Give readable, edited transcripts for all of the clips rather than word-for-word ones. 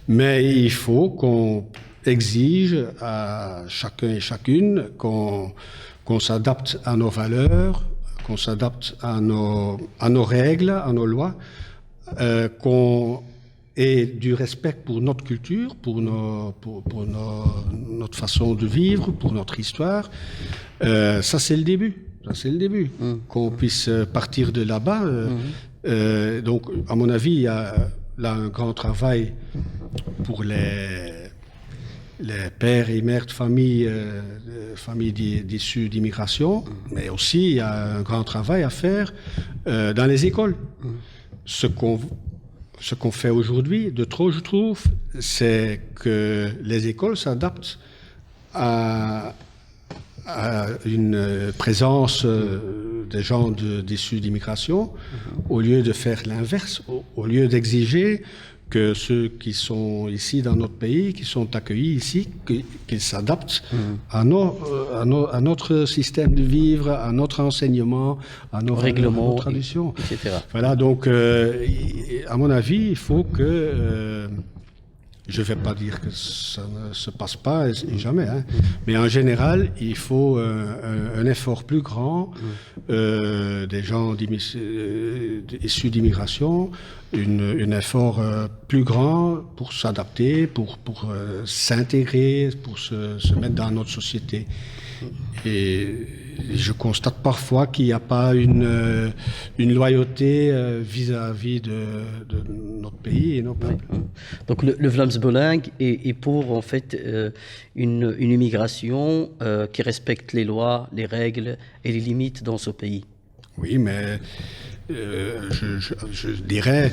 Mais il faut qu'on exige à chacun et chacune qu'on s'adapte à nos valeurs, qu'on s'adapte à nos règles, à nos lois, qu'on ait du respect pour notre culture, pour notre façon de vivre, pour notre histoire. Ça, c'est le début. Ça, c'est le début. Qu'on puisse partir de là-bas. Donc, à mon avis, il y a là un grand travail pour les pères et mères de famille, issues d'immigration, mais aussi il y a un grand travail à faire dans les écoles. Ce qu'on fait aujourd'hui, de trop je trouve, c'est que les écoles s'adaptent à une présence des gens issus d'immigration, au lieu de faire l'inverse, au lieu d'exiger que ceux qui sont ici dans notre pays, qui sont accueillis ici, qu'ils s'adaptent à notre système de vivre, à notre enseignement, à nos règlements, à nos traditions, etc. Voilà, donc à mon avis, il faut que... je ne vais pas dire que ça ne se passe pas, et jamais, hein. Mais en général, il faut un effort plus grand des gens issus d'immigration, un effort plus grand pour s'adapter, pour s'intégrer, pour se mettre dans notre société. Et je constate parfois qu'il n'y a pas une loyauté vis-à-vis de notre pays et nos peuples. Donc le Vlaams-Belang est pour en fait une immigration qui respecte les lois, les règles et les limites dans ce pays. Oui, mais je dirais,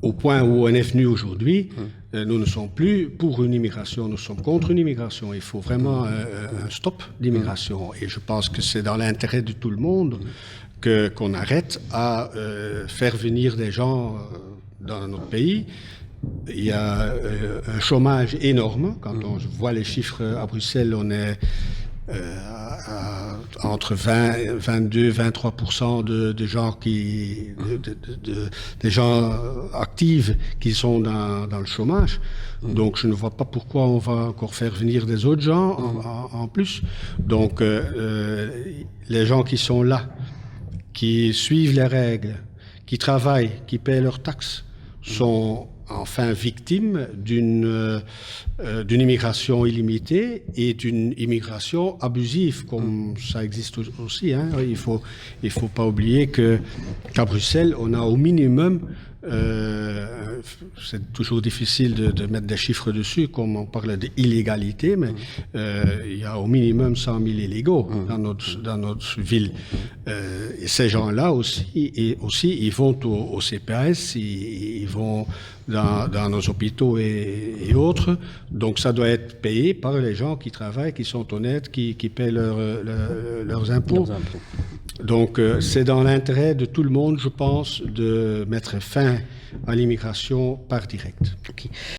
au point où on est venu aujourd'hui, nous ne sommes plus pour une immigration, nous sommes contre une immigration. Il faut vraiment un stop d'immigration. Et je pense que c'est dans l'intérêt de tout le monde qu'on arrête à faire venir des gens dans notre pays. Il y a un chômage énorme. Quand on voit les chiffres à Bruxelles, on est entre 22-23% de gens des gens actifs qui sont dans le chômage. Donc je ne vois pas pourquoi on va encore faire venir des autres gens en plus. Donc les gens qui sont là, qui suivent les règles, qui travaillent, qui paient leurs taxes, sont enfin victimes d'une immigration illimitée et d'une immigration abusive, comme ça existe aussi, hein. Il faut pas oublier qu'à Bruxelles, on a au minimum, c'est toujours difficile de mettre des chiffres dessus, comme on parle d'illégalité, mais il y a au minimum 100 000 illégaux dans notre ville. Et ces gens-là aussi, ils vont au CPAS, ils vont dans nos hôpitaux et autres. Donc ça doit être payé par les gens qui travaillent, qui sont honnêtes, qui paient leurs impôts. Donc c'est dans l'intérêt de tout le monde, je pense, de mettre fin à l'immigration par direct. Okay.